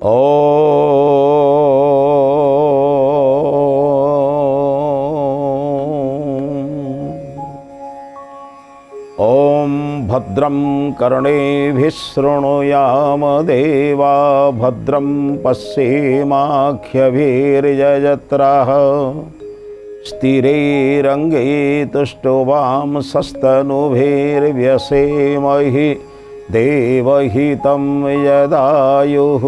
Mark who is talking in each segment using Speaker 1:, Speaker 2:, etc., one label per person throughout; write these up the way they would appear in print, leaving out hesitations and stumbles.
Speaker 1: ॐ भद्रं कर्णेभिः शृणुयाम देवा भद्रं पश्येमाख्यभिर्यजत्राः स्थिरैरङ्गे तुष्टुवां सस्तनुभिर्व्यसेमहि देवहितं यदायुः।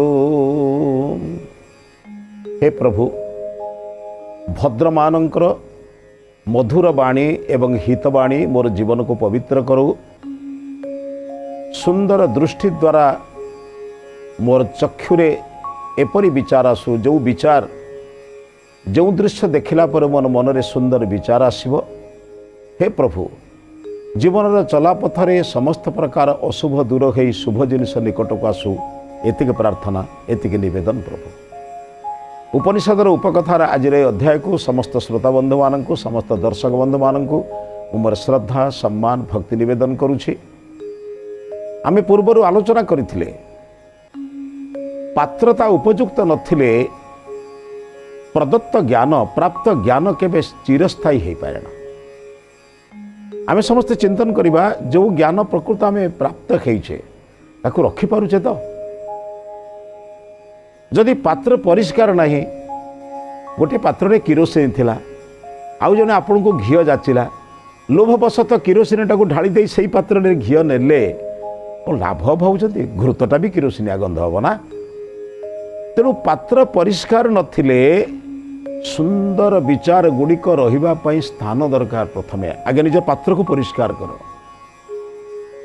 Speaker 1: हे प्रभु, भद्रमानंकर मधुर बाणी एवं हितवाणी मोर जीवन को पवित्र करू। सुंदर दृष्टि द्वारा मोर चक्षुरे एपरी विचार आसु जो विचार जो दृश्य देखिला पर मन मनरे सुंदर विचार आसिबो। हे प्रभु, जीवन चलापथरे समस्त प्रकार अशुभ दूर हो शुभ जिनिस निकट को आसु। एतिक प्रार्थना एतिक निवेदन प्रभु। उपनिषदर उपकथार आज अध्याय को समस्त श्रोता बंधु मानक समस्त दर्शक बंधु मानक मोर श्रद्धा सम्मान भक्ति निवेदन करुछि। आमे पूर्वर आलोचना करथिले पात्रता उपयुक्त नथिले प्रदत्त ज्ञान प्राप्त ज्ञान केबे चिरस्थायी हो पारे ना। आमे समस्त चिंतन करिबा जो ज्ञान प्रकृत आमे प्राप्त हेइछे ताकू रखि पारुछे तो। जदि पात्र परिष्कार नहीं, गोटे पात्र किरोसिन थिला आउ जने आपन को घिओ जाचिला लोभवशत किरोसिन टाकू ढाली दे सही पात्र रे घिओ नेले लाभ भावुचंती घृतटा भी किरोसिनिया गंध हबो ना। तेणु पात्र परिष्कार नथिले सुंदर विचार गुड़िक रहिबा पई स्थान दरकार। प्रथमे आगे निज पात्र को परिष्कार करो।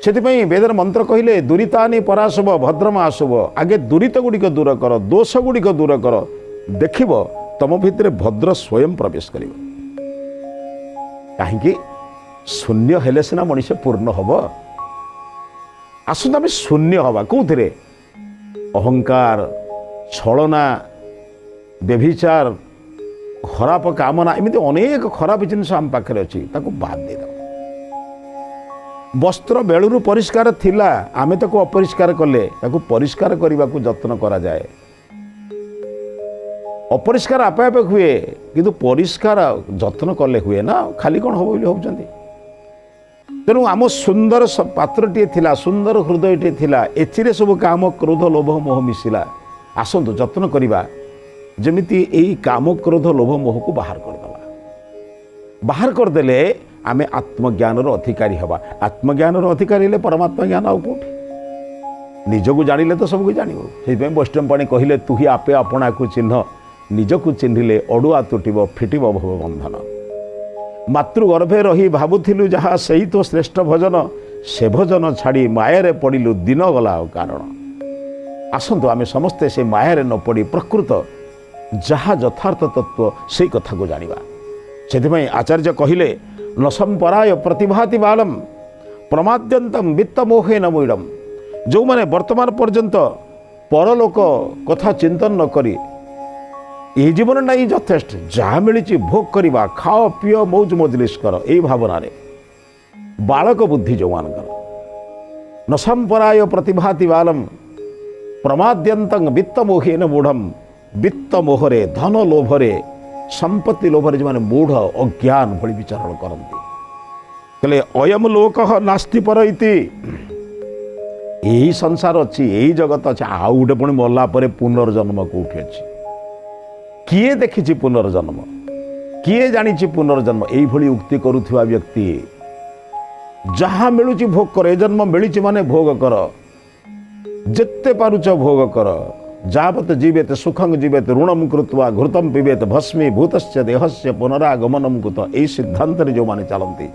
Speaker 1: से वेदर मंत्र कहले दुरीतानि पराशुभ भद्रम आशुभ। आगे दुरीत गुड़िक दूर कर, दोष गुड़िक दूर कर, देखिब तम भितर भद्र स्वयं प्रवेश कर। कहीं शून्य हेले सिना मनुष्य पूर्ण हम। आसुन आम शून्य हवा कौथे अहंकार छलना व्यभिचार खराब कामना एमती अनेक खराब जिनिस आम पाखे अच्छी बाद दे। वस्त्र बेलू परिष्कार थिला आमे ताको अपरिष्कार कले ताको परिष्कार करने को जत्न करा जाए। अपरिष्कार आपे आपे हुए किंतु परिष्कार जत्न कले हुए ना। खाली कौन हम भावुंट। तेणु आम सुंदर पात्रटे थिला सुंदर हृदयटे थिला एथिरे सब काम क्रोध लोभ मोह मिशिला। आसंतु जत्न करिबा जेमिति एई काम क्रोध लोभ मोह को बाहर करदेला। बाहर करदेले आमे आत्मज्ञान अधिकारी हवा। आत्मज्ञान अधिकारी हेले परमात्मा ज्ञान आउ कोठी। निजको जानिले तो सबको जानिबो। सेइबे वैष्णव पाणी कहिले तुही आपे अपना को चिन्ह निजको चिन्हिले अडुआ तुटिब फिटिब भव बंधन। मातृगर्भे रही भाबुथिलु जहा सही तो श्रेष्ठ भजन से भजन छाड़ी मायारे पड़िलु दिन गला कारण। आसंतु आमे समस्ते से मायारे न पड़ी प्रकृत जहा यथार्थ तत्व से कथा को जानिबा। सेथिपई आचार्य कहिले न संपराय प्रतिभाति बालम प्रमाद्यंतम वित्त मोहे न मूढ़। जो माने वर्तमान पर्यंत परलोक कथा चिंतन न करी ये जीवन नहीं यथेष्ट जहाँ मिली भोग करवा खाओ पिओ मौज मजलिस कर यही भावना बालक बुद्धि जो मानकर न संपराय प्रतिभाति बालम प्रमाद्यंतं वित्त मोहे न मूढ़। वित्त मोहरे धन लोभरे संपत्ति लोभरे जो माने मूढ़ अज्ञान भली विचारण करती कहले अयम लोक नास्ति पर इति। यही संसार अच्छी यही जगत अच्छी आउ गोटे पुणी मरला पुनर्जन्म कौटी अच्छी किए देखी पुनर्जन्म किए जानी पुनर्जन्म यही भली उक्ति करुवा व्यक्ति जहाँ मिलूँ भोग कर ए जन्म मिली माने भोग कर जिते पारुच भोग कर जावत जीवेत सुखं जीवेत ऋणम कृत्वा घृतम पिबेत भस्मी भूतस्य देहस्य पुनरागमनम कुत। यही सिद्धांत जो माने चलती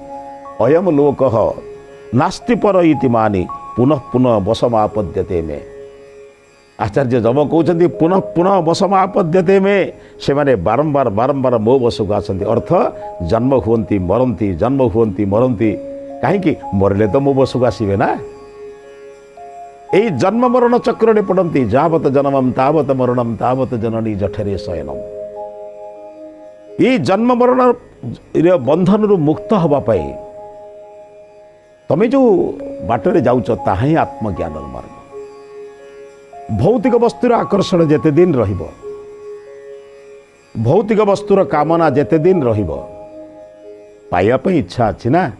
Speaker 1: अयम लोक नास्ति पर इति मानि पुनः पुनः वशमापद्यते में। आचार्य जब कहते पुनः पुनः वशमापद्यते में से माने बारंबार बारंबार मो वश को आसती। अर्थ जन्म हुवंती मरंती जन्म हुवंती मरंती कहीं मरले तो मो वश को आसबे ना। यही जन्म मरण चक्र पड़ती जावत जन्मम तावत मरणम तावत जननी जठरे शयनम। ये जन्म मरण बंधन रु मुक्त हवाई तमें जो बाटर जाऊच ताहा ही आत्मज्ञान मार्ग। भौतिक वस्तुर आकर्षण जेते दिन रहिब, भौतिक वस्तुर कामना जेते दिन रहिब, पाइबा पई इच्छा अछि ना।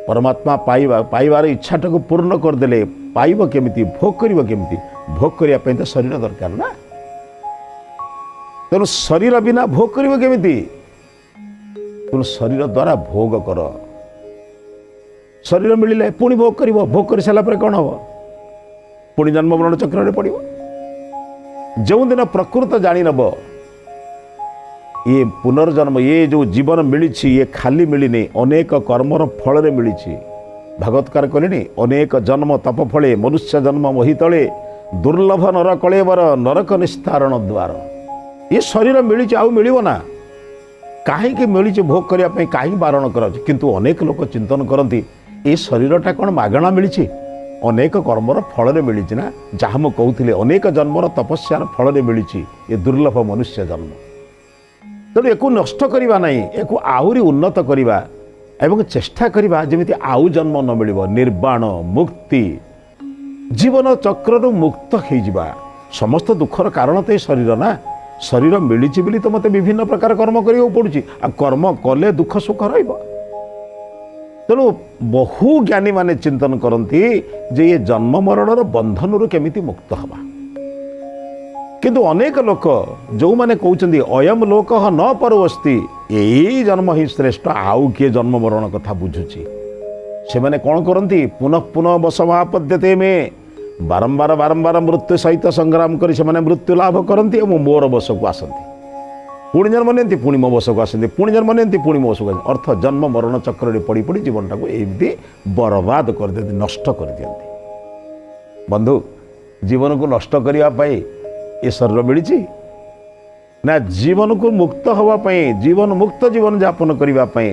Speaker 1: परमात्मा पाइबार इच्छाटा को पूर्ण करदेले पाइब केमिति, भोग करिब केमिति, भोग करिया पई तो शरीर दरकार ना। तेणु शरीर बिना भोग करिब केमिति, तेणु शरीर द्वारा भोग कर। शरीर मिलिले पुणी भोग करिब, भोग कर सारा पर कौन हम, पुणी जन्म मरण चक्र पड़ो। जो दिन प्रकृत जानी नब ये पुनर्जन्म, ये जो जीवन मिली ये खाली मिलनी, अनेक कर्मर फल मिली। भागवतकार कहले अनेक जन्म तप फले मनुष्य जन्म मोहि तले, दुर्लभ नर कलेवर नरक निस्तारण द्वार। ये शरीर मिली आउ मिल ना, कहीं मिली भोग करने कहीं बारण कर। किंतु अनेक लोक चिंतन करती ये शरीरटा कौन मागणा मिली, अनेक कर्मर फल मिली ना। जहाँ मुझे कहते अनेक जन्मर तपस्यार फल मिली ये दुर्लभ मनुष्य जन्म। तेणु एक नष्ट करवा नहीं, एक आहरी उन्नत करवा एवं चेष्टा करवा जमी आउ जन्म न मिल, निर्वाण मुक्ति जीवन चक्र मुक्त हो। समस्त दुखर कारण तो ये शरीर ना। शरीर मिली बोली तो मत विभिन्न प्रकार कर्म करने पड़ुची, आ कर्म कले दुख सुख रहिब। तेणु बहु ज्ञानी माने चिंतन करती जे ये जन्म मरणर बंधन केमिति मुक्त हवा। किंतु अनेक लोक जो माने कहउचंदी अयम लोक न परवस्ति, यही जन्म ही श्रेष्ठ, आउ किए जन्म मरण कथा बुझुची। से माने कौन करती पुनः पुनः बसमापद्यते में, बारंबार बारंबार मृत्यु सहित संग्राम करी से माने मृत्यु लाभ करती और मोर बस को आसती। पुणी जन्म नियंती पुणी मो बस को आसती, पुणी जन्म नियंती पुणी मो बस को। अर्थ जन्म मरण चक्र पड़ी पड़ी जीवन टाक एमती बर्बाद कर दियंती, नष्ट कर दियंती। बंधु जीवन को नष्ट करने ये शरीर मिली ना, जीवन को मुक्त होगापाई, जीवन मुक्त जीवन यापन करने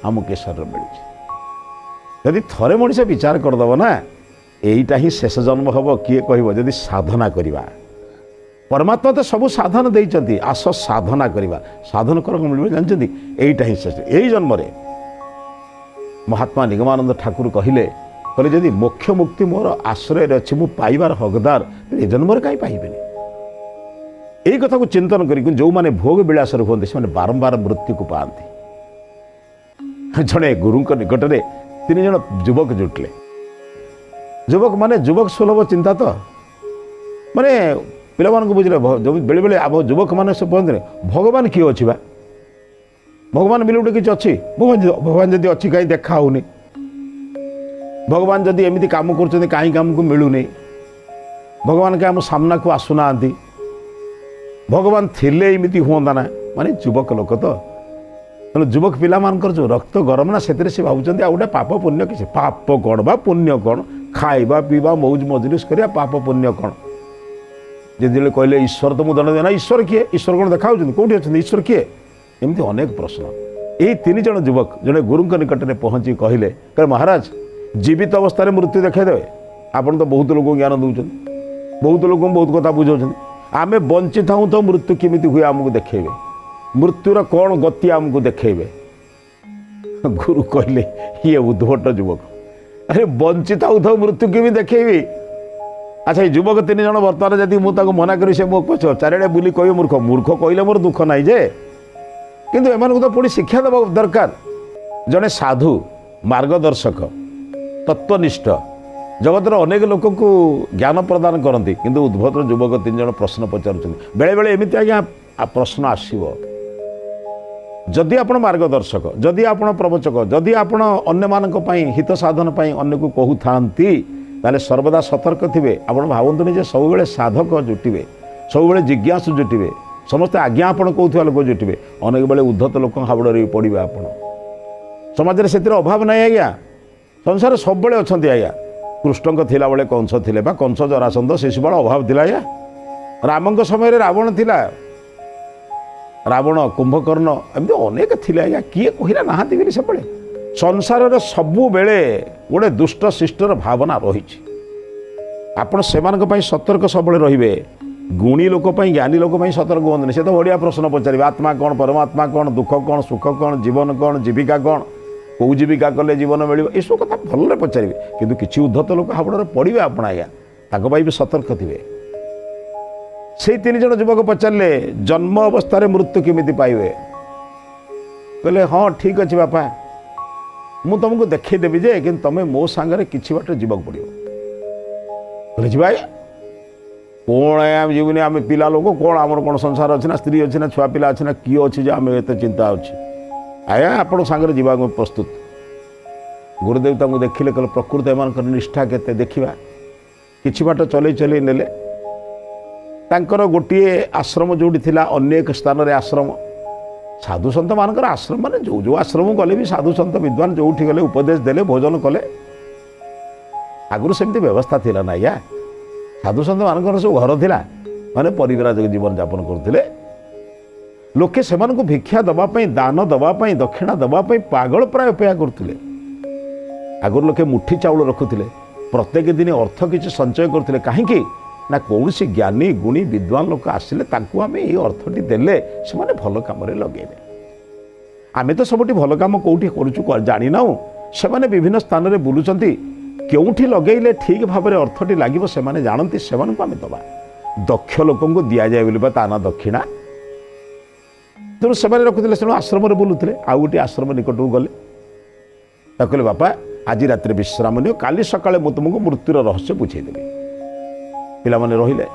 Speaker 1: आमको शरीर मिली। यदि थरे मनीष विचार करदेव ना, यहीटा ही शेष जन्म हम किए कह जदि साधना करवा। परमात्मा तो सब साधन देइचंती, आस साधना करवा। साधन कर मिल जानते यहीटा ही शेष। यही जन्म महात्मा निगमानंद ठाकुर कहले जदि मोक्ष मुक्ति मोर आश्रय अच्छी मु पाइबार हकदार, ए जन्म कहीं पाइबेनी। यही कथा को चिंतन कर जो माने भोग विलास होते से बारंबार मृत्यु को पाती। जड़े गुरु निकट में 3 जन युवक जुटले। युवक माने युवक सुलभ चिंता तो माने पिला मान को बुझे बेले बेले आम युवक मैंने सब कहते भगवान किए अच्छी बा, भगवान बिल गोटे किसी अच्छी, भगवान जदि अच्छी कहीं देखा होनी, भगवान जदि एमती काम कर कहीं काम को मिलूनी, भगवान के आम सामना को आसुना, भगवान थिले एमती हुआ ना। माने युवक लोक तो तेना युवक पिला मानकर जो रक्त गरम ना से भावुं आ गोटे पाप पुण्य किसी, पाप कौन बा पुण्य कौन, खाइबा पीवा मौज मजलिस करिया पाप पुण्य कौन। जिते कहले ईश्वर तो मुझे दंड देना, ईश्वर किए, ईश्वर कौन देखा कौटी अच्छा, ईश्वर किए, एमती अनेक प्रश्न। यही 3 जन युवक जड़े गुरु निकट में पहुँची कहले महाराज जीवित अवस्था मृत्यु देखेदेवे, आपड़ तो बहुत लोग ज्ञान दौरान, बहुत लोग बहुत कथा बुझाऊँ, आम बंची था तो मृत्यु केमी हुए आमको देखेबे, मृत्युर कौन गति आमको देखेबे। गुरु कहले ये उद्भट युवक, अरे बंची था मृत्यु केमी देखेबी। अच्छा युवक 3 जन बर्तमान जदि मुझे मना करी से मो पछ चारिड़े बुली कह मूर्ख, मूर्ख कहले मोर दुख ना जे, किंतु एमान तो पुणी शिक्षा देवा दरकार। जड़े साधु मार्गदर्शक तत्वनिष्ठ जगतर अनेक लोक को ज्ञान प्रदान करती, किंतु उद्भट युवक 3 जन प्रश्न पचारुं। बेले बेले एमती आज्ञा प्रश्न आसो, जदि आपण मार्गदर्शक, जदि आपण प्रवचक, जदि आपण अन्य मानक पई हित साधन पई अन्य को कहू थांती, ताले सर्वदा सतर्क थिबे। आपण भावंतुनी जे सब बेले साधक जुटिबे, सब बेले जिज्ञासु जुटिबे, समस्त आज्ञा आपण कहउथवा लोक जुटिबे, अनेक बेले उद्धत लोक हाबड़े पड़िबे। आपण समाज रे सेतिर अभाव नाही आज्ञा, संसार सब बेले अछंती आज्ञा। कृष्ण को थिला बेले कंस थिले बा, कंस जरासंध शिशु बेले अभाव थिला आज्ञा। रामंक समय रे रावण थिला, रावण कुंभकर्ण एमती अनेक थिले आज्ञा, किए कहिला नाहांती बेले सब बेले। संसार रे सबु बेले गोटे दुष्ट शिष्टर भावना रही। आपण सेमानक पई सतर्क सबले रहिबे। गुणी लोक पई ज्ञानी लोक पई सतर्क होंदने, से तो बढ़िया प्रश्न पचारे, आत्मा कौन, परमात्मा कौन, दुख कौन, सुख कौन, जीवन कौन, जीविका कौन, कौ जीविका कले जीवन मिल, ये सब कथा भल पचारे। किंतु किसी उद्धत लोक हाबड़े पड़े आपण आज्ञा, ताक भी सतर्क थे। से 3 जन युवक पचारे जन्म अवस्था मृत्यु केमिति पाइबे कहले हाँ ठीक अच्छे बापा मु तुमको देखदेवी जे कि तुम मो सांगे किसी बाट जीवाक पड़ो कहले जी कौन आम जीवनी आम पिला लोक कौन आमर कौन संसार अच्छी ना स्त्री अच्छी ना छुआ पिला अच्छी ना किए अच्छी जे आम एत चिंता अच्छी आया आपण सांगे जीवाक प्रस्तुत गुरुदेव तांको देखिले कहले प्रकृत एमान निष्ठा केते देखिबा किछि बाट चलै चलै नेले तांकर गोटिए आश्रम जोड़ी थिला अन्य एक स्थान रे आश्रम साधु सन्त मानकर आश्रम माने जो जो आश्रम गले भी साधु सन्त विद्वान जोठी गले उपदेश देले भोजन कले आगुरु सेमती व्यवस्था थिला ना या साधु सन्त मानकर सब घर थिला माने परिवराजक जीवन यापन करथिले लोके सेमान को भिक्षा दबा पई दान दबा पई दक्षिणा दबा पई पागल प्राय अपेक्षा करथिले आगुरु लोके मुठी चाउल रखुथिले प्रत्येक दिन अर्थ किछि संचय करथिले काहेकि ना कौन सी ज्ञानी गुणी विद्वान लोक आसिले तांको आमे ये अर्थटी देले से माने भल काम रे लगेबे आमे तो सबटी भल काम कोठी करूछु जानि नाउ से माने विभिन्न स्थान रे बुलुचंती केउठी लगेइले ठीक भाव रे अर्थटी लागिबो से माने जानंती से माने को आमे दबा दक्ष लोकन को दिया जाय बोलिबा ताना दक्षिणा तो से माने रखुथिले से आश्रम रे बुलुथिले आ गोटी आश्रम निकटू गले ताकले बापा आज रात्रि विश्राम नियो काली सकाळे मु तुमको मृत्युर रहस्य बुझाई देबी पिला माने रहिले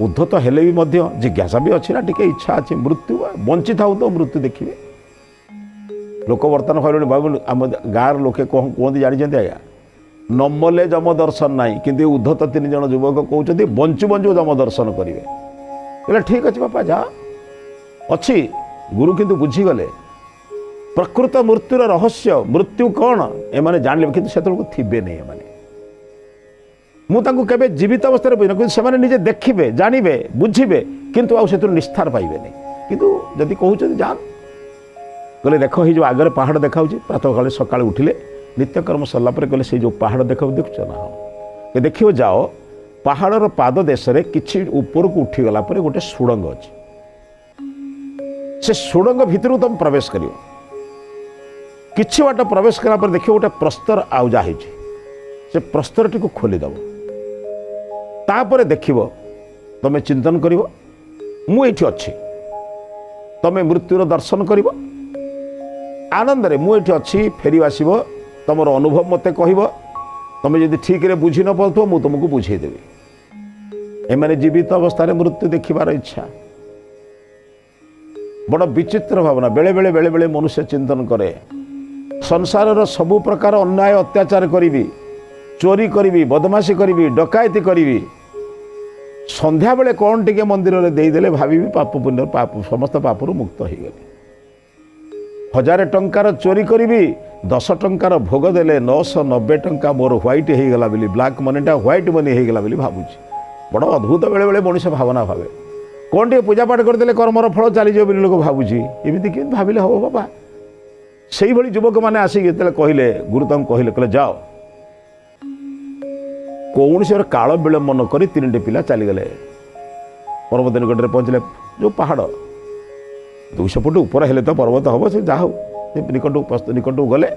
Speaker 1: उद्धत हेले भी मध्य जिज्ञासा भी अच्छी ना टिके इच्छा अच्छी मृत्यु बंची था तो मृत्यु देखिए लोक बर्तमान कहले बाबू आम गाँव लोके कहते जानी आज्ञा नमले जम दर्शन नाई किंतु उद्धत 3 जन युवक कहते बंचु बंचु जम दर्शन करेंगे कहले ठीक अच्छे बापा जा अच्छी गुरु किंतु बुझीगले प्रकृत मृत्युर रहस्य मृत्यु कौन एमाने जानले किंतु से थे नहीं एमाने मुझे जीवित अवस्था बुझे से निजे देखिए जानवे बुझे किंतु आउ से निस्तार पाइबे नहीं किंतु जदि कहते जान कहले देख ये जो आगे पहाड़ देखा प्रातः काले सकाଳେ उठिले नित्यकर्म सरला कहले से जो पहाड़ देखुच ना हाँ देखिए जाओ पहाड़र पाद देश में किसी ऊपर को उठीगला गोटे सुड़ंग अच्छी से सुड़ंग भितर तुम प्रवेश कर किछि बाट प्रवेश कला पर देखिए गोटे प्रस्तर आउजा से प्रस्तर टी खोलीदेव तापर देखिब तमें चिंतन कर मुझे अच्छी तमें मृत्युर दर्शन कर आनंद रे मुझे अच्छी फेरी आसब तुम अनुभव मत कह तुम जब ठीक रे बुझी न पाथ मुझे तुमको बुझेदेवी एमाने जीवित अवस्था मृत्यु देखिबार इच्छा बड़ विचित्र भावना बेले बेले बेले बेले मनुष्य चिंतन करे संसार सबु प्रकार अन्याय अत्याचार करी चोरी करी बदमाशी करी डकायती करी संध्या बेले कौन टिके मंदिर में देदेले भावी पाप पुण्य पाप समस्त पापरू मुक्त हो गले 1000 टंकार चोरी करी 10 टंकार भोग देले 990 टंका मोर व्हाइट हो गला बोली ब्लैक मनीटा व्हाइट मनी हो गला बोली भावुची बड़ अद्भुत बेले बेले मनुष्य भावना भावे कौन टे पूजा पाठ करदे कर्मर फल चलीज बोली लोक भावुची एमती कि भाविले हम बाबा से ही युवक मैंने आसिक कहले गुरु तक कहले कहले जाओ कौन से काल विलंब न कर 3टे पिला चलीगले पर्वत निकट में पहुँचले जो पहाड़ 200 फुट ऊपर हेले तो पर्वत हम से जा निकट गले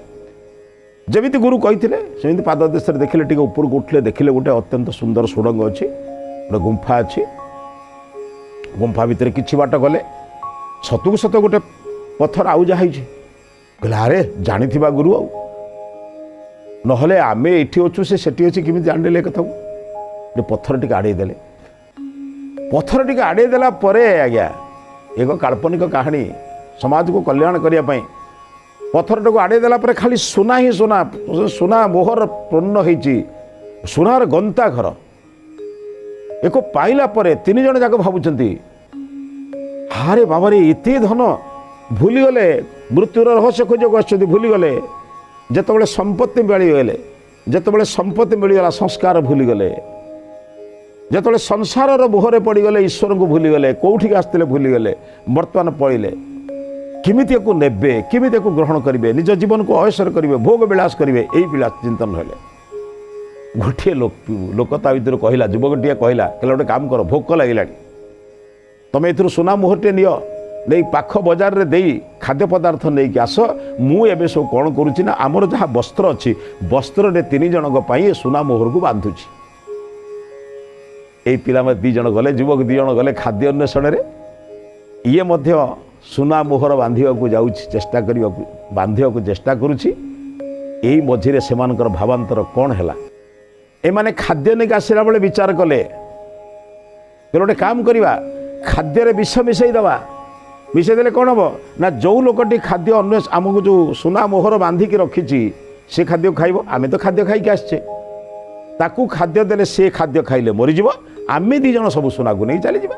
Speaker 1: जमी गुरु कही सेमती पाद देश देखिले टे ऊपर को उठले देखिले गोटे अत्यंत सुंदर सुड़ंग अच्छी गोटे गुंफा अच्छी गुंफा भितर किछि बाट गले सतुक सत गोटे पत्थर आउजा कहले अरे जानी गुरु आउ नहले आमे एठी अच्छु से सेठी अच्छी किमी जाने कथा को पत्थर टी आड़े देले पत्थर टी आड़े देला परे आज्ञा एक काल्पनिक कहानी समाज को कल्याण करने पत्थर टी आड़े देला परे खाली सुना ही सुना सुना मोहर पूर्ण होती सुनार गंता घर एक पाइला परे 3 जन जाक भावुंट हारे बाबा रे एते धन भूलीगले मृत्युर रहस्य खोजक आसुँच भूलीगले जितेबाला संपत्ति मिलगले जितेबाला संपत्ति मिलगला संस्कार भूलीगले जितेबाला संसार मुहरे पड़गले ईश्वर को भूलीगले कौटिक आसते भूलीगले बर्तमान पड़े किमिति को नेबे किमिति को ग्रहण करेंगे निज जीवन को अयसर करेंगे भोग विलास करेंगे यही विलास चिंतन रहे गोटे लोक ता भर कहला युवकटे कहला गोटे काम कर भोक लगे तुम ए सुना मुहरटे नियो नहीं पाख बजार रे देई खाद्य पदार्थ नहीं कि आस मुझे सब कौन करुच्ची ना आमर जहाँ वस्त्र अच्छी वस्त्र रे 3 जनक सुना मोहर को बांधुची এই ପିଲା ଦି ଜଣ ଗଲେ, ଯୁବକ ଦି ଜଣ ଗଲେ ଖାଦ୍ୟ ଅନ୍ୱେଷଣରେ। ଇଏ ମଧ୍ୟ ସୁନା ମୋହର ବାନ୍ଧିବାକୁ ଚେଷ୍ଟା କରୁଛି। ଏଇ ମଝିରେ ସେମାନଙ୍କର ଭାବାନ୍ତର କ'ଣ ହେଲା? ଏମାନେ ଖାଦ୍ୟ ନେଇକି ଆସିଲା ବେଳେ ବିଚାର କଲେ ଗୋଟେ କାମ କରିବା, ଖାଦ୍ୟରେ ବିଷ ମିଶାଇ ଦେବା। ମିଶାଇ ଦେଲେ କ'ଣ ହେବ ନା, ଯେଉଁ ଲୋକଟି ଖାଦ୍ୟ ଆମକୁ ଯେଉଁ ସୁନା ମୋହର ବାନ୍ଧିକି ରଖିଛି ସେ ଖାଦ୍ୟ ଖାଇବ। ଆମେ ତ ଖାଦ୍ୟ ଖାଇକି ଆସିଛେ, ତାକୁ ଖାଦ୍ୟ ଦେଲେ ସେ ଖାଦ୍ୟ ଖାଇଲେ ମରିଯିବ, ଆମେ ଦି ଜଣ ସବୁ ସୁନାକୁ ନେଇ ଚାଲିଯିବା।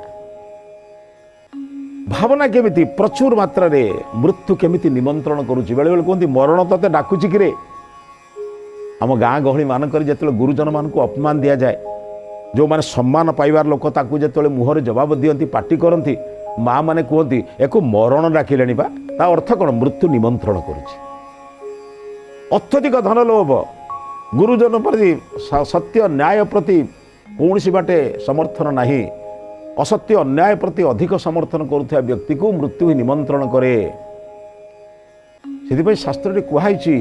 Speaker 1: ଭାବନା କେମିତି ପ୍ରଚୁର ମାତ୍ରାରେ ମୃତ୍ୟୁ କେମିତି ନିମନ୍ତ୍ରଣ କରୁଛି। ବେଳେବେଳେ କୁହନ୍ତି ମରଣ ତତେ ଡାକୁଛି କିରେ। ଆମ ଗାଁ ଗହଳି ମାନଙ୍କରେ ଯେତେବେଳେ ଗୁରୁଜନମାନଙ୍କୁ ଅପମାନ ଦିଆଯାଏ, ଯେଉଁମାନେ ସମ୍ମାନ ପାଇବାର ଲୋକ ତାକୁ ଯେତେବେଳେ ମୁହଁରେ ଜବାବ ଦିଅନ୍ତି, ପାଟି କରନ୍ତି, ମା ମାନେ କୁହନ୍ତି ଏକୁ ମରଣ ଡାକିଲେଣି ବା। ତା ଅର୍ଥ କ'ଣ? ମୃତ୍ୟୁ ନିମନ୍ତ୍ରଣ କରୁଛି। ଅତ୍ୟଧିକ ଧନ ଲୋଭ, ଗୁରୁଜନ ପ୍ରତି ସତ୍ୟ ନ୍ୟାୟ ପ୍ରତି କୌଣସି ବାଟେ ସମର୍ଥନ ନାହିଁ, ଅସତ୍ୟ ଅନ୍ୟାୟ ପ୍ରତି ଅଧିକ ସମର୍ଥନ କରୁଥିବା ବ୍ୟକ୍ତିକୁ ମୃତ୍ୟୁ ହିଁ ନିମନ୍ତ୍ରଣ କରେ। ସେଥିପାଇଁ ଶାସ୍ତ୍ରରେ କୁହାଯାଇଛି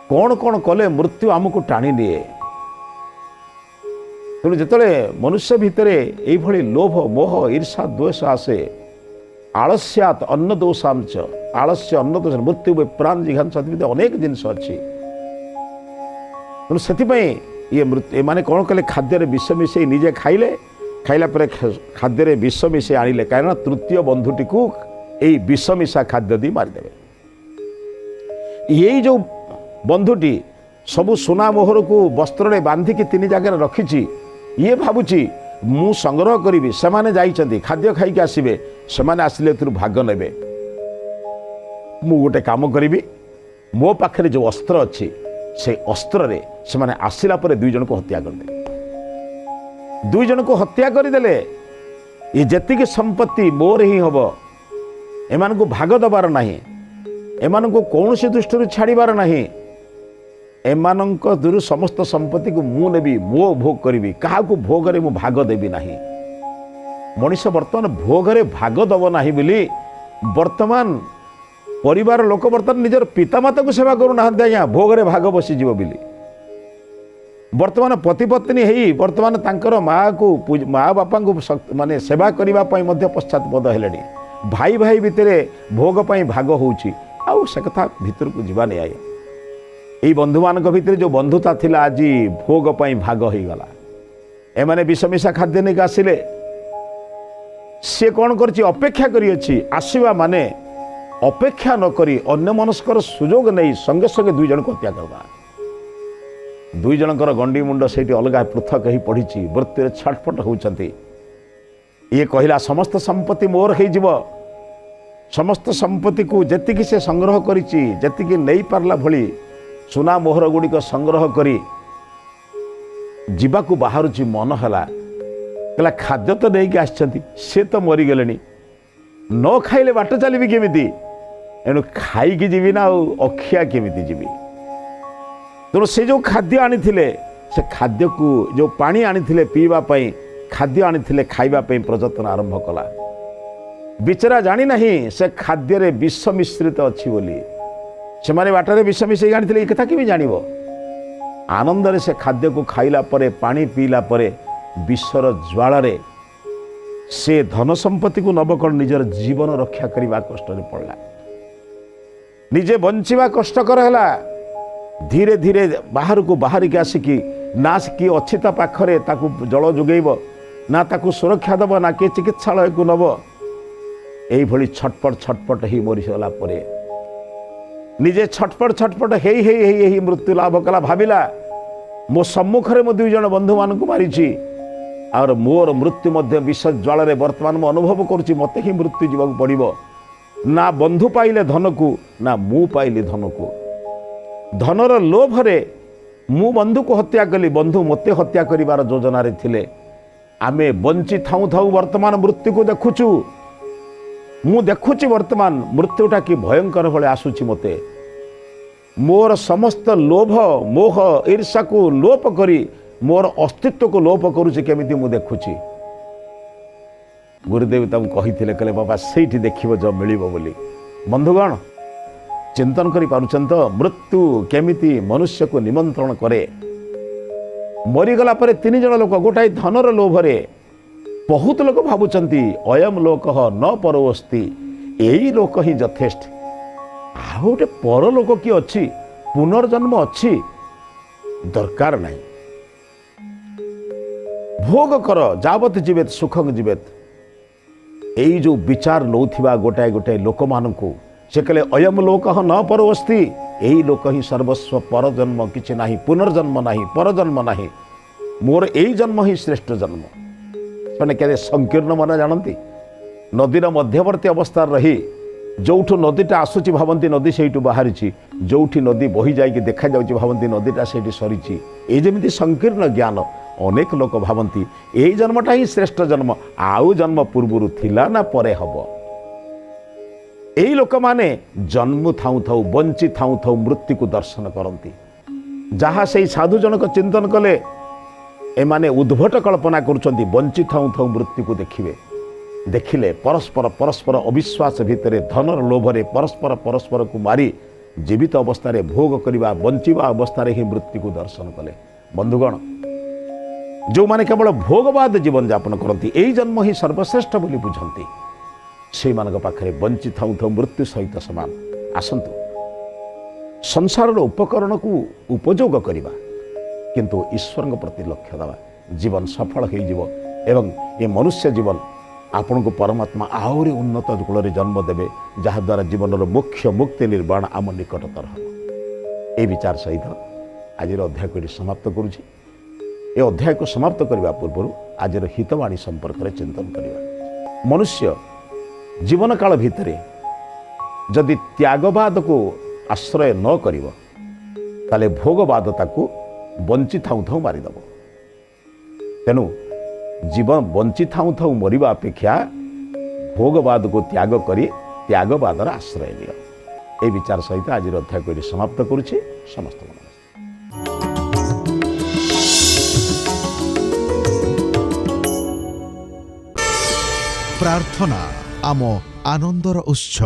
Speaker 1: କ'ଣ କ'ଣ କଲେ ମୃତ୍ୟୁ ଆମକୁ ଟାଣି ନିଏ। ତେଣୁ ଯେତେବେଳେ ମନୁଷ୍ୟ ଭିତରେ ଏଇଭଳି ଲୋଭ ମୋହ ଈର୍ଷା ଦ୍ୱେଷ ଆସେ, ଆଳସ୍ୟାତ୍ ଅନ୍ନ ଦୋଷାଞ୍ଚ, ଆଳସ୍ୟ ଅନ୍ନ ଦୋଷ, ମୃତ୍ୟୁ ପ୍ରାଣ ଜିଘାଂସ, ଏମିତି ଅନେକ ଜିନିଷ ଅଛି। ତେଣୁ ସେଥିପାଇଁ ଏମାନେ କ'ଣ କଲେ, ଖାଦ୍ୟରେ ବିଷ ମିଶାଇ ନିଜେ ଖାଇଲା ପରେ ଖାଦ୍ୟରେ ବିଷ ମିଶାଇ ଆଣିଲେ, କାରଣ ତୃତୀୟ ବନ୍ଧୁଟିକୁ ଏଇ ବିଷ ମିଶା ଖାଦ୍ୟ ଦେଇ ମାରିଦେବେ। ଏଇ ଯେଉଁ ବନ୍ଧୁଟି ସବୁ ସୁନା ମୋହରକୁ ବସ୍ତ୍ରରେ ବାନ୍ଧିକି 3 ଜାଗାରେ ରଖିଛି, ଇଏ ଭାବୁଛି ମୁଁ ସଂଗ୍ରହ କରିବି, ସେମାନେ ଯାଇଛନ୍ତି ଖାଦ୍ୟ ଖାଇକି ଆସିବେ, ସେମାନେ ଆସିଲେ ଏଥିରୁ ଭାଗ ନେବେ। ମୁଁ ଗୋଟେ କାମ କରିବି, ମୋ ପାଖରେ ଯେଉଁ ଅସ୍ତ୍ର ଅଛି ସେ ଅସ୍ତ୍ରରେ ସେମାନେ ଆସିଲା ପରେ 2 ଜଣଙ୍କୁ ହତ୍ୟା କରିଦେବେ। 2 ଜଣଙ୍କୁ ହତ୍ୟା କରିଦେଲେ ଏ ଯେତିକି ସମ୍ପତ୍ତି ମୋର ହିଁ ହେବ, ଏମାନଙ୍କୁ ଭାଗ ଦେବାର ନାହିଁ, ଏମାନଙ୍କୁ କୌଣସି ଦୃଷ୍ଟିରୁ ଛାଡ଼ିବାର ନାହିଁ। ଏମାନଙ୍କ ଦୂର ସମସ୍ତ ସମ୍ପତ୍ତିକୁ ମୁଁ ନେବି, ମୋ ଭୋଗ କରିବି, କାହାକୁ ଭୋଗରେ ମୁଁ ଭାଗ ଦେବି ନାହିଁ। ମଣିଷ ବର୍ତ୍ତମାନ ଭୋଗରେ ଭାଗ ଦେବ ନାହିଁ ବୋଲି ବର୍ତ୍ତମାନ ପରିବାର ଲୋକ ବର୍ତ୍ତମାନ ନିଜର ପିତାମାତାକୁ ସେବା କରୁନାହାନ୍ତି ଆଜ୍ଞା, ଭୋଗରେ ଭାଗ ବସିଯିବ ବୋଲି। ବର୍ତ୍ତମାନ ପତିପତ୍ନୀ ହେଇ ବର୍ତ୍ତମାନ ତାଙ୍କର ମା ବାପାଙ୍କୁ ମାନେ ସେବା କରିବା ପାଇଁ ମଧ୍ୟ ପଶ୍ଚାତପଦ ହେଲେଣି। ଭାଇ ଭାଇ ଭିତରେ ଭୋଗ ପାଇଁ ଭାଗ ହେଉଛି, ଆଉ ସେ କଥା ଭିତରକୁ ଯିବାନି ଆଜ୍ଞା। ଏଇ ବନ୍ଧୁମାନଙ୍କ ଭିତରେ ଯେଉଁ ବନ୍ଧୁତା ଥିଲା ଆଜି ଭୋଗ ପାଇଁ ଭାଗ ହେଇଗଲା। ଏମାନେ ବିଷମିଶା ଖାଦ୍ୟ ନେଇକି ଆସିଲେ, ସିଏ କ'ଣ କରିଛି, ଅପେକ୍ଷା କରିଅଛି। ଆସିବା ମାନେ ଅପେକ୍ଷା ନ କରି ଅନ୍ୟମନସ୍କର ସୁଯୋଗ ନେଇ ସଙ୍ଗେ ସଙ୍ଗେ 2 ଜଣଙ୍କୁ ହତ୍ୟା କରିବା। 2 ଜଣଙ୍କର ଗଣ୍ଡି ମୁଣ୍ଡ ସେଇଠି ଅଲଗା ପୃଥକ ହେଇ ପଡ଼ିଛି, ମୃତ୍ୟୁରେ ଛଟପଟ ହେଉଛନ୍ତି। ଇଏ କହିଲା ସମସ୍ତ ସମ୍ପତ୍ତି ମୋର ହେଇଯିବ, ସମସ୍ତ ସମ୍ପତ୍ତିକୁ ଯେତିକି ସେ ସଂଗ୍ରହ କରିଛି, ଯେତିକି ନେଇପାରିଲା ଭଳି ସୁନା ମୋହର ଗୁଡ଼ିକ ସଂଗ୍ରହ କରି ଯିବାକୁ ବାହାରୁଛି, ମନ ହେଲା କହିଲା ଖାଦ୍ୟ ତ ନେଇକି ଆସିଛନ୍ତି, ସେ ତ ମରିଗଲେଣି, ନ ଖାଇଲେ ବାଟ ଚାଲିବି କେମିତି? ଏଣୁ ଖାଇକି ଯିବି ନା, ଆଉ ଅଖିଆ କେମିତି ଯିବି? ତେଣୁ ସେ ଯେଉଁ ଖାଦ୍ୟ ଆଣିଥିଲେ, ସେ ଖାଦ୍ୟକୁ ଯେଉଁ ପାଣି ଆଣିଥିଲେ ପିଇବା ପାଇଁ, ଖାଦ୍ୟ ଆଣିଥିଲେ ଖାଇବା ପାଇଁ ପ୍ରଯତ୍ନ ଆରମ୍ଭ କଲା। ବିଚରା ଜାଣିନାହିଁ ସେ ଖାଦ୍ୟରେ ବିଷ ମିଶ୍ରିତ ଅଛି ବୋଲି। ସେମାନେ ବାଟରେ ବିଷ ମିଶାଇ ଆଣିଥିଲେ, ଏ କଥା କେମିତି ଜାଣିବ? ଆନନ୍ଦରେ ସେ ଖାଦ୍ୟକୁ ଖାଇଲା ପରେ, ପାଣି ପିଇଲା ପରେ ବିଷର ଜ୍ୱାଳାରେ ସେ ଧନ ସମ୍ପତ୍ତିକୁ ନବ କ'ଣ, ନିଜର ଜୀବନ ରକ୍ଷା କରିବା କଷ୍ଟରେ ପଡ଼ିଲା। ନିଜେ ବଞ୍ଚିବା କଷ୍ଟକର ହେଲା। ଧୀରେ ଧୀରେ ବାହାରକୁ ବାହାରିକି ଆସିକି ନା କିଏ ଅଛି ତା ପାଖରେ ତାକୁ ଜଳ ଯୋଗାଇବ, ନା ତାକୁ ସୁରକ୍ଷା ଦେବ, ନା କିଏ ଚିକିତ୍ସାଳୟକୁ ନେବ। এইভଳି ছটপট ছটপট ହେଇ ମରିଗଲା ପରେ ନିଜେ ଛଟପଟ ହେଇ ହେଇ ହେଇ ହେଇ ମୃତ୍ୟୁ ଲାଭ କଲା। ଭାବିଲା ମୋ ସମ୍ମୁଖରେ ମୁଁ 2 ଜଣ ବନ୍ଧୁମାନଙ୍କୁ ମାରିଛି, ଆଉ ମୋର ମୃତ୍ୟୁ ମଧ୍ୟ ବିଷ ଜ୍ୱାଳାରେ ବର୍ତ୍ତମାନ ମୁଁ ଅନୁଭବ କରୁଛି, ମୋତେ ହିଁ ମୃତ୍ୟୁ ଯିବାକୁ ପଡ଼ିବ। ନା ବନ୍ଧୁ ପାଇଲେ ଧନକୁ, ନା ମୁଁ ପାଇଲି ଧନକୁ। ଧନର ଲୋଭରେ ମୁଁ ବନ୍ଧୁକୁ ହତ୍ୟା କଲି, ବନ୍ଧୁ ମୋତେ ହତ୍ୟା କରିବାର ଯୋଜନାରେ ଥିଲେ। ଆମେ ବଞ୍ଚି ଥାଉ ଥାଉ ବର୍ତ୍ତମାନ ମୃତ୍ୟୁକୁ ଦେଖୁଛୁ। ମୁଁ ଦେଖୁଛି ବର୍ତ୍ତମାନ ମୃତ୍ୟୁଟା କି ଭୟଙ୍କର ଭଳି ଆସୁଛି ମୋତେ। ମୋର ସମସ୍ତ ଲୋଭ ମୋହ ଈର୍ଷାକୁ ଲୋପ କରି ମୋର ଅସ୍ତିତ୍ୱକୁ ଲୋପ କରୁଛି କେମିତି ମୁଁ ଦେଖୁଛି। ଗୁରୁଦେବ ତାଙ୍କୁ କହିଥିଲେ, କହିଲେ ବାବା ସେଇଠି ଦେଖିବ ଯୋଉ ମିଳିବ ବୋଲି। ବନ୍ଧୁଗଣ ଚିନ୍ତନ କରିପାରୁଛନ୍ତି ତ ମୃତ୍ୟୁ କେମିତି ମନୁଷ୍ୟକୁ ନିମନ୍ତ୍ରଣ କରେ। मरीगला पर 3 जन लोक गोटाए धनर लोभरे बहुत लोक भावुंट अयम लोक न परवस्ती यही लोक ही यथेष्ट आ गोटे परलोक किए अच्छी पुनर्जन्म अच्छी दरकार नहीं भोग कर जावत जीवेत सुखं जीवेत यही जो विचार नौथिबा गोटाए गोटाए लोक मानू से कहले अयम लोक न परवस्ती यही लोक ही सर्वस्व परजन्म किछि नाही पुनर्जन्म नाही परजन्म नाही मोर यही जन्म ही श्रेष्ठ जन्म से कहते संकीर्ण मन जानती नदीर मध्यवर्ती अवस्था रही जोठू नदीटा आसूची भावती नदी से बाहरी जोठी नदी बही जाकि देखा जाऊँगी भावती नदीटा से सरी ये जमी संकीर्ण ज्ञान अनेक लोक भावती यही जन्मटा ही श्रेष्ठ जन्म आउ जन्म पूर्वर थिला ना परे हब यही लोक माने जन्म थाऊ थाऊ बंची थाऊ थाऊ मृत्यु को दर्शन करती जहाँ से साधु जनक चिंतन कले एमाने उद्भट कल्पना करुँच बंची थाऊ थाऊ मृत्यु को देखिए देखिले परस्पर परस्पर अविश्वास भितर धनर लोभरे परस्पर परस्पर को मारी जीवित अवस्था भोग करवा बंचिवा अवस्था ही मृत्यु को दर्शन कले बंधुगण जो माने केवल भोगवाद जीवन यापन करती यही जन्म ही सर्वश्रेष्ठ बोली बुझंती से पाखे बंची थाऊ थाऊ मृत्यु सहित समान आसंतु संसार उपकरण को उपयोग करवा किंतु ईश्वर प्रति लक्ष्य देवा जीवन सफल हो एवं ये मनुष्य जीवन आपण को परमात्मा आहरी उन्नत कूल जन्म देवे जहाद्वारा जीवन मुख्य मुक्ति निर्माण आम निकटतर हम ये विचार सहित आज अध्याय को समाप्त करुँची ये अध्याय को समाप्त करने पूर्व आज हितवाणी संपर्क में चिंतन करवा मनुष्य जीवन काल भितर जदि त्यागवाद को आश्रय न करिवो ताले भोगवाद ताकू बंची थाऊ थाऊ मारिदेव तेणु जीवन बंची थाऊ थाऊ मरिबा अपेक्षा भोगवाद को त्याग करी त्यागवादर आश्रय लियो ए विचार सहित आज अध्याय को समाप्त करुछि समस्त
Speaker 2: प्रार्थना आम आनंदर उत्स।